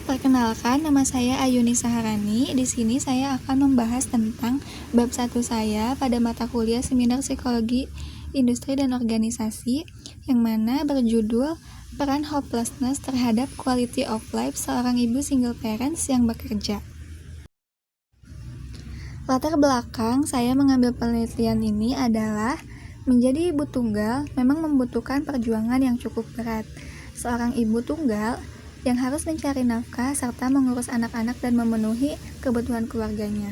Perkenalkan, nama saya Ayuni Saharani. Di sini saya akan membahas tentang bab 1 saya pada mata kuliah Seminar Psikologi Industri dan Organisasi, yang mana berjudul Peran Hopelessness terhadap Quality of Life Seorang Ibu Single Parents yang Bekerja. Latar belakang saya mengambil penelitian ini adalah menjadi ibu tunggal memang membutuhkan perjuangan yang cukup berat. Seorang ibu tunggal yang harus mencari nafkah serta mengurus anak-anak dan memenuhi kebutuhan keluarganya.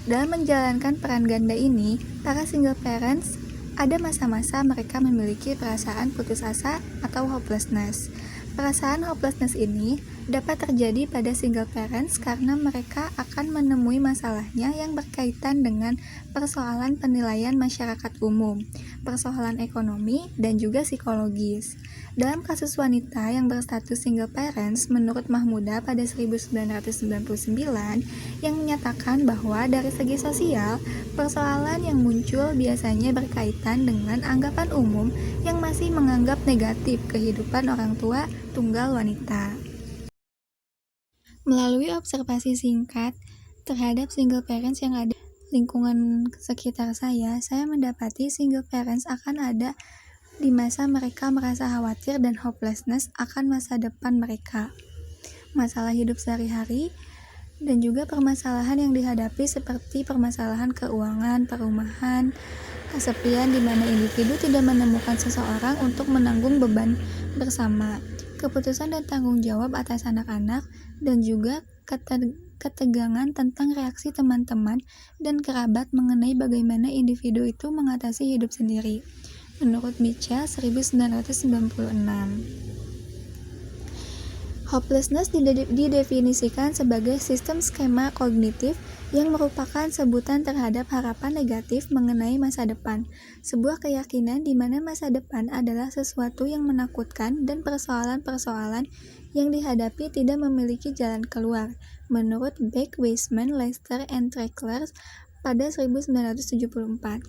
Dalam menjalankan peran ganda ini, para single parents ada masa-masa mereka memiliki perasaan putus asa atau hopelessness. Perasaan hopelessness ini dapat terjadi pada single parents karena mereka akan menemui masalahnya yang berkaitan dengan persoalan penilaian masyarakat umum, persoalan ekonomi, dan juga psikologis. Dalam kasus wanita yang berstatus single parents, menurut Mahmuda pada 1999, yang menyatakan bahwa dari segi sosial, persoalan yang muncul biasanya berkaitan dengan anggapan umum yang masih menganggap negatif kehidupan orang tua tunggal wanita. Melalui observasi singkat terhadap single parents yang ada di lingkungan sekitar saya mendapati single parents akan ada di masa mereka merasa khawatir dan hopelessness akan masa depan mereka, masalah hidup sehari-hari, dan juga permasalahan yang dihadapi seperti permasalahan keuangan, perumahan, kesepian di mana individu tidak menemukan seseorang untuk menanggung beban bersama, keputusan dan tanggung jawab atas anak-anak, dan juga ketegangan tentang reaksi teman-teman dan kerabat mengenai bagaimana individu itu mengatasi hidup sendiri. Menurut Mitchell 1996. Hopelessness didefinisikan sebagai sistem skema kognitif yang merupakan sebutan terhadap harapan negatif mengenai masa depan, sebuah keyakinan di mana masa depan adalah sesuatu yang menakutkan dan persoalan-persoalan yang dihadapi tidak memiliki jalan keluar, menurut Beck, Weisman, Lester, and Trekler pada 1974.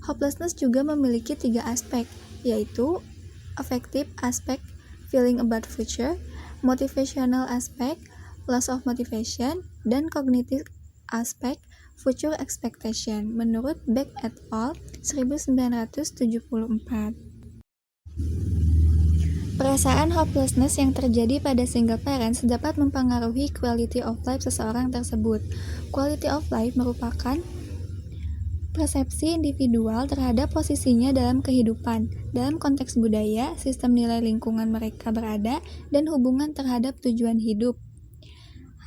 Hopelessness juga memiliki 3 aspek, yaitu affective aspect, feeling about future, motivational aspect, loss of motivation, dan cognitive aspect, future expectation, menurut Beck et al. 1974. Perasaan hopelessness yang terjadi pada single parents dapat mempengaruhi quality of life seseorang tersebut. Quality of life merupakan persepsi individual terhadap posisinya dalam kehidupan, dalam konteks budaya, sistem nilai lingkungan mereka berada, dan hubungan terhadap tujuan hidup,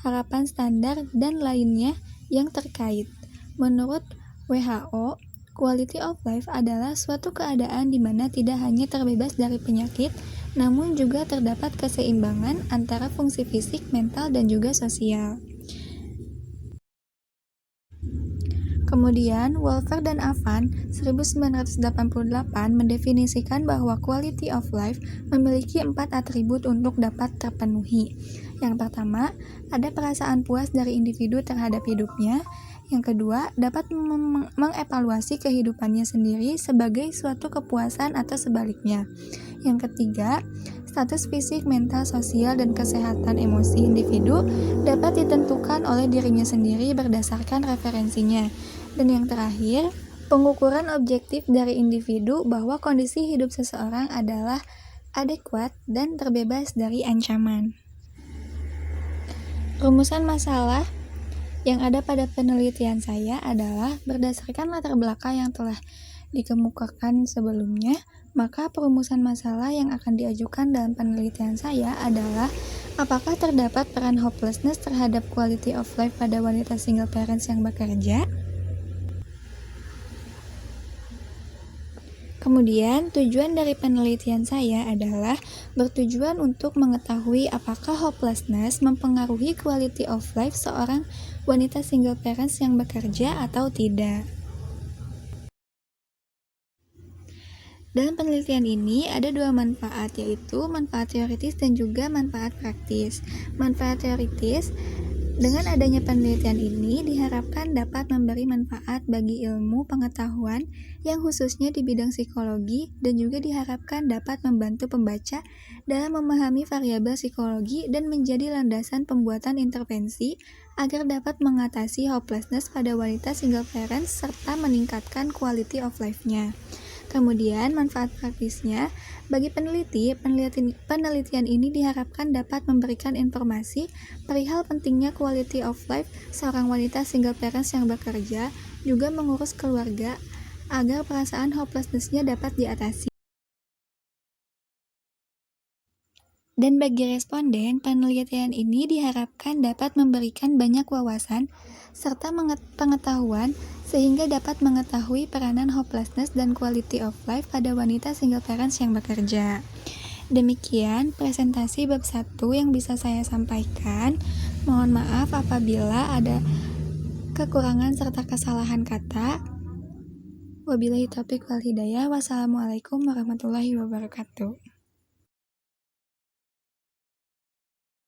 harapan standar, dan lainnya yang terkait. Menurut WHO, quality of life adalah suatu keadaan di mana tidak hanya terbebas dari penyakit, namun juga terdapat keseimbangan antara fungsi fisik, mental, dan juga sosial. Kemudian, Wolfer dan Avan 1988 mendefinisikan bahwa quality of life memiliki 4 atribut untuk dapat terpenuhi. Yang pertama, ada perasaan puas dari individu terhadap hidupnya. Yang kedua, dapat mengevaluasi kehidupannya sendiri sebagai suatu kepuasan atau sebaliknya. Yang ketiga, status fisik, mental, sosial, dan kesehatan emosi individu dapat ditentukan oleh dirinya sendiri berdasarkan referensinya. Dan yang terakhir, pengukuran objektif dari individu bahwa kondisi hidup seseorang adalah adekuat dan terbebas dari ancaman. Rumusan masalah yang ada pada penelitian saya adalah berdasarkan latar belakang yang telah dikemukakan sebelumnya, maka perumusan masalah yang akan diajukan dalam penelitian saya adalah apakah terdapat peran hopelessness terhadap quality of life pada wanita single parents yang bekerja? Kemudian, tujuan dari penelitian saya adalah bertujuan untuk mengetahui apakah hopelessness mempengaruhi quality of life seorang wanita single parents yang bekerja atau tidak. Dalam penelitian ini ada 2 manfaat, yaitu manfaat teoritis dan juga manfaat praktis. Manfaat teoritis Dengan adanya penelitian ini diharapkan dapat memberi manfaat bagi ilmu pengetahuan yang khususnya di bidang psikologi dan juga diharapkan dapat membantu pembaca dalam memahami variabel psikologi dan menjadi landasan pembuatan intervensi agar dapat mengatasi hopelessness pada wanita single parents serta meningkatkan quality of life-nya. Kemudian, manfaat praktisnya, bagi peneliti, penelitian ini diharapkan dapat memberikan informasi perihal pentingnya quality of life seorang wanita single parents yang bekerja, juga mengurus keluarga, agar perasaan hopelessness-nya dapat diatasi. Dan bagi responden, penelitian ini diharapkan dapat memberikan banyak wawasan serta pengetahuan sehingga dapat mengetahui peranan hopelessness dan quality of life pada wanita single parents yang bekerja. Demikian presentasi bab 1 yang bisa saya sampaikan. Mohon maaf apabila ada kekurangan serta kesalahan kata. Wabillahi taufiq wal hidayah. Wassalamualaikum warahmatullahi wabarakatuh.